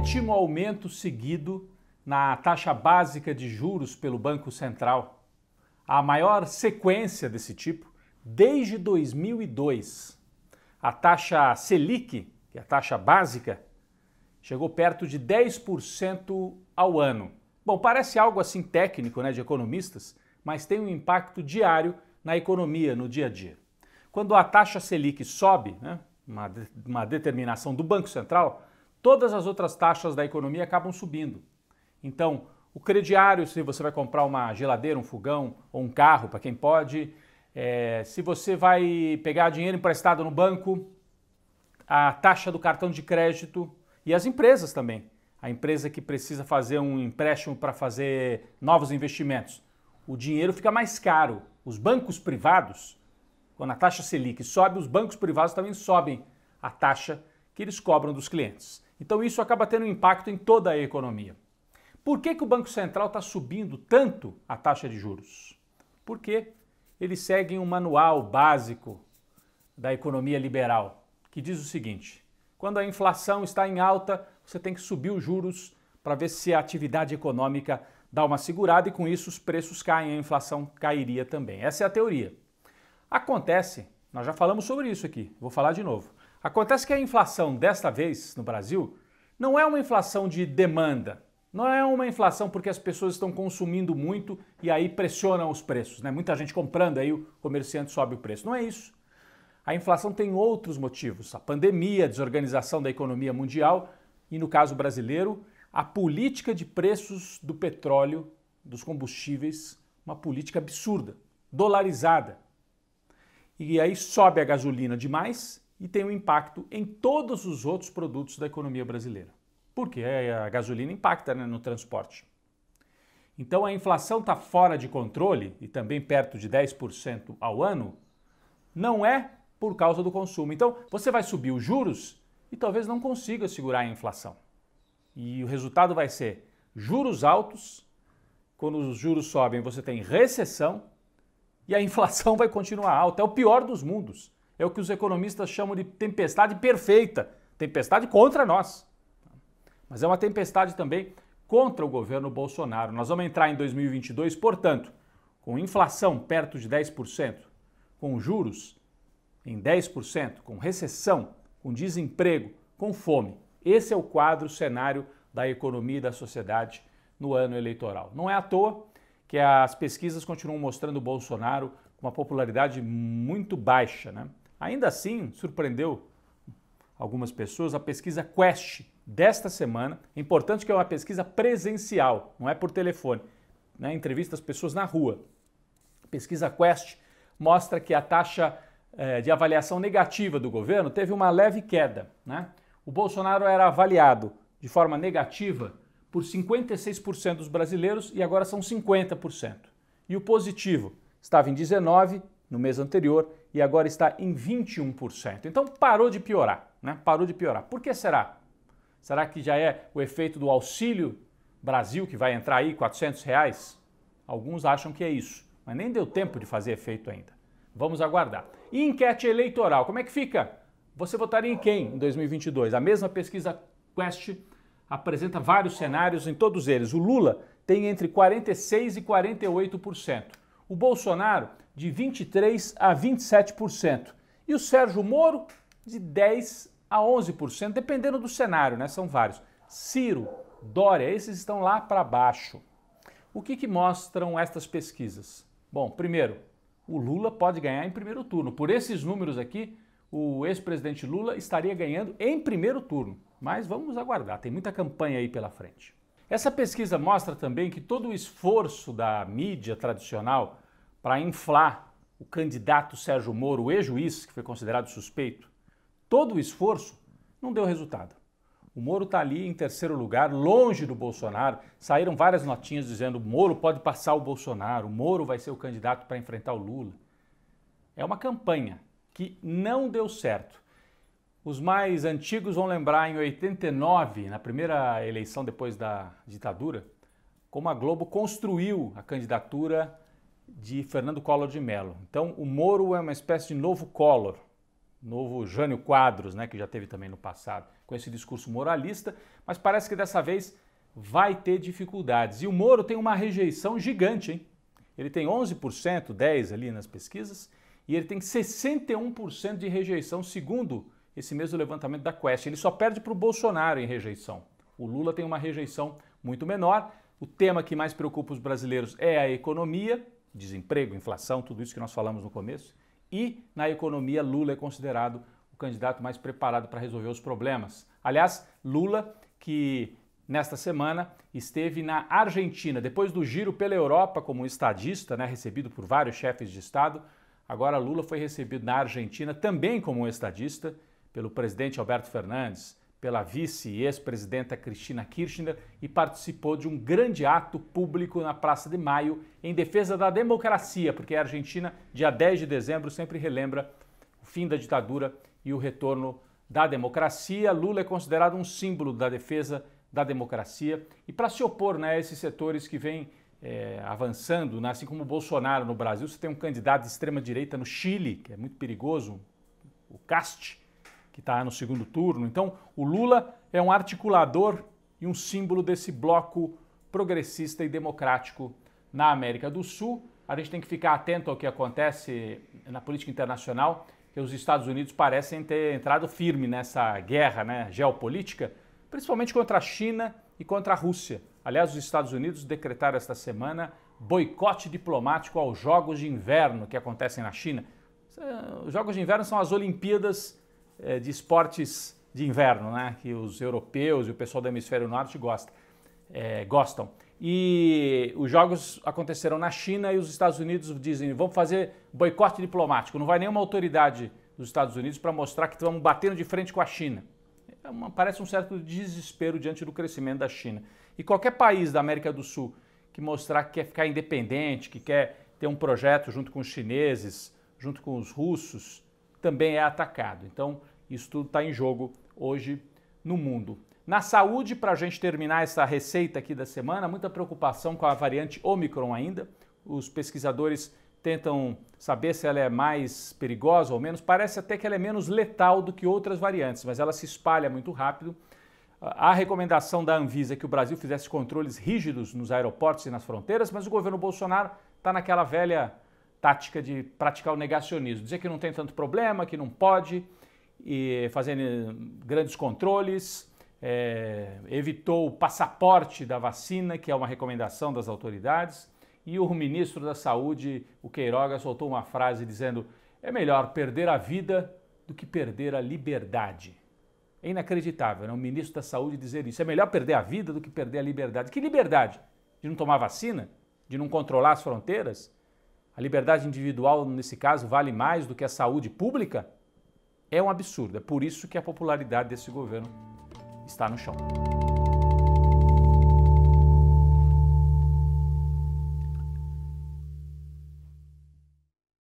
7º aumento seguido na taxa básica de juros pelo Banco Central. A maior sequência desse tipo desde 2002. A taxa Selic, que é a taxa básica, chegou perto de 10% ao ano. Bom, parece algo assim técnico, né, de economistas, mas tem um impacto diário na economia, no dia a dia. Quando a taxa Selic sobe, né, uma determinação do Banco Central, todas as outras taxas da economia acabam subindo. Então, o crediário, se você vai comprar uma geladeira, um fogão ou um carro, para quem pode, se você vai pegar dinheiro emprestado no banco, a taxa do cartão de crédito e as empresas também. A empresa que precisa fazer um empréstimo para fazer novos investimentos. O dinheiro fica mais caro. Os bancos privados, quando a taxa Selic sobe, os bancos privados também sobem a taxa que eles cobram dos clientes. Então isso acaba tendo um impacto em toda a economia. Por que o Banco Central está subindo tanto a taxa de juros? Porque eles seguem um manual básico da economia liberal, que diz o seguinte: quando a inflação está em alta, você tem que subir os juros para ver se a atividade econômica dá uma segurada e com isso os preços caem, a inflação cairia também. Essa é a teoria. Acontece, nós já falamos sobre isso aqui, vou falar de novo. Acontece que a inflação desta vez no Brasil não é uma inflação de demanda, não é uma inflação porque as pessoas estão consumindo muito e aí pressionam os preços, né? Muita gente comprando, aí o comerciante sobe o preço. Não é isso. A inflação tem outros motivos. A pandemia, a desorganização da economia mundial e, no caso brasileiro, a política de preços do petróleo, dos combustíveis, uma política absurda, dolarizada. E aí sobe a gasolina demais e tem um impacto em todos os outros produtos da economia brasileira. Porque a gasolina impacta, né, no transporte. Então a inflação está fora de controle e também perto de 10% ao ano, não é por causa do consumo. Então você vai subir os juros e talvez não consiga segurar a inflação. E o resultado vai ser juros altos. Quando os juros sobem, você tem recessão e a inflação vai continuar alta. É o pior dos mundos. É o que os economistas chamam de tempestade perfeita. Tempestade contra nós. Mas é uma tempestade também contra o governo Bolsonaro. Nós vamos entrar em 2022, portanto, com inflação perto de 10%, com juros em 10%, com recessão, com desemprego, com fome. Esse é o quadro, o cenário da economia e da sociedade no ano eleitoral. Não é à toa que as pesquisas continuam mostrando o Bolsonaro com uma popularidade muito baixa, né? Ainda assim, surpreendeu algumas pessoas a pesquisa Quest desta semana. É importante que é uma pesquisa presencial, não é por telefone, né? Entrevista as pessoas na rua. A pesquisa Quest mostra que a taxa de avaliação negativa do governo teve uma leve queda, né? O Bolsonaro era avaliado de forma negativa por 56% dos brasileiros e agora são 50%. E o positivo estava em 19% no mês anterior e agora está em 21%. Então parou de piorar, né? Parou de piorar. Por que será? Será que já é o efeito do Auxílio Brasil que vai entrar aí, R$400? Alguns acham que é isso, mas nem deu tempo de fazer efeito ainda. Vamos aguardar. E enquete eleitoral, como é que fica? Você votaria em quem em 2022? A mesma pesquisa Quest apresenta vários cenários, em todos eles. O Lula tem entre 46% e 48%. O Bolsonaro de 23% a 27%. E o Sérgio Moro de 10% a 11%, dependendo do cenário, né? São vários. Ciro, Dória, esses estão lá para baixo. O que mostram estas pesquisas? Bom, primeiro, o Lula pode ganhar em primeiro turno. Por esses números aqui, o ex-presidente Lula estaria ganhando em primeiro turno. Mas vamos aguardar, tem muita campanha aí pela frente. Essa pesquisa mostra também que todo o esforço da mídia tradicional para inflar o candidato Sérgio Moro, o ex-juiz, que foi considerado suspeito, todo o esforço não deu resultado. O Moro está ali em terceiro lugar, longe do Bolsonaro. Saíram várias notinhas dizendo: Moro pode passar o Bolsonaro, o Moro vai ser o candidato para enfrentar o Lula. É uma campanha que não deu certo. Os mais antigos vão lembrar em 89, na primeira eleição depois da ditadura, como a Globo construiu a candidatura de Fernando Collor de Mello. Então o Moro é uma espécie de novo Collor. novo Jânio Quadros, né, que já teve também no passado, com esse discurso moralista, mas parece que dessa vez vai ter dificuldades. E o Moro tem uma rejeição gigante, hein? Ele tem 11%, 10% ali nas pesquisas, e ele tem 61% de rejeição, segundo esse mesmo levantamento da Quest. Ele só perde para o Bolsonaro em rejeição. O Lula tem uma rejeição muito menor. O tema que mais preocupa os brasileiros é a economia, desemprego, inflação, tudo isso que nós falamos no começo. E na economia, Lula é considerado o candidato mais preparado para resolver os problemas. Aliás, Lula, que nesta semana esteve na Argentina, depois do giro pela Europa como estadista, né, recebido por vários chefes de Estado, agora Lula foi recebido na Argentina também como estadista, pelo presidente Alberto Fernandes, pela vice e ex-presidenta Cristina Kirchner e participou de um grande ato público na Praça de Maio em defesa da democracia, porque a Argentina, dia 10 de dezembro, sempre relembra o fim da ditadura e o retorno da democracia. Lula é considerado um símbolo da defesa da democracia e para se opor, né, a esses setores que vêm avançando, né, assim como o Bolsonaro no Brasil, você tem um candidato de extrema-direita no Chile, que é muito perigoso, o Cast, que está no segundo turno. Então, o Lula é um articulador e um símbolo desse bloco progressista e democrático na América do Sul. A gente tem que ficar atento ao que acontece na política internacional, que os Estados Unidos parecem ter entrado firme nessa guerra, né, geopolítica, principalmente contra a China e contra a Rússia. Aliás, os Estados Unidos decretaram esta semana boicote diplomático aos Jogos de Inverno que acontecem na China. Os Jogos de Inverno são as Olimpíadas de esportes de inverno, né, que os europeus e o pessoal do hemisfério norte gostam. E os jogos acontecerão na China e os Estados Unidos dizem, vamos fazer boicote diplomático. Não vai nenhuma autoridade dos Estados Unidos para mostrar que estamos batendo de frente com a China. Parece um certo desespero diante do crescimento da China. E qualquer país da América do Sul que mostrar que quer ficar independente, que quer ter um projeto junto com os chineses, junto com os russos, também é atacado. Então, isso tudo está em jogo hoje no mundo. Na saúde, para a gente terminar essa receita aqui da semana, muita preocupação com a variante Omicron ainda. Os pesquisadores tentam saber se ela é mais perigosa ou menos. Parece até que ela é menos letal do que outras variantes, mas ela se espalha muito rápido. A recomendação da Anvisa é que o Brasil fizesse controles rígidos nos aeroportos e nas fronteiras, mas o governo Bolsonaro está naquela velha tática de praticar o negacionismo, dizer que não tem tanto problema, que não pode, e fazer grandes controles, evitou o passaporte da vacina, que é uma recomendação das autoridades, e o ministro da Saúde, o Queiroga, soltou uma frase dizendo: é melhor perder a vida do que perder a liberdade. É inacreditável, né? O ministro da Saúde dizer isso. É melhor perder a vida do que perder a liberdade. Que liberdade? De não tomar vacina? De não controlar as fronteiras? A liberdade individual, nesse caso, vale mais do que a saúde pública? É um absurdo. É por isso que a popularidade desse governo está no chão.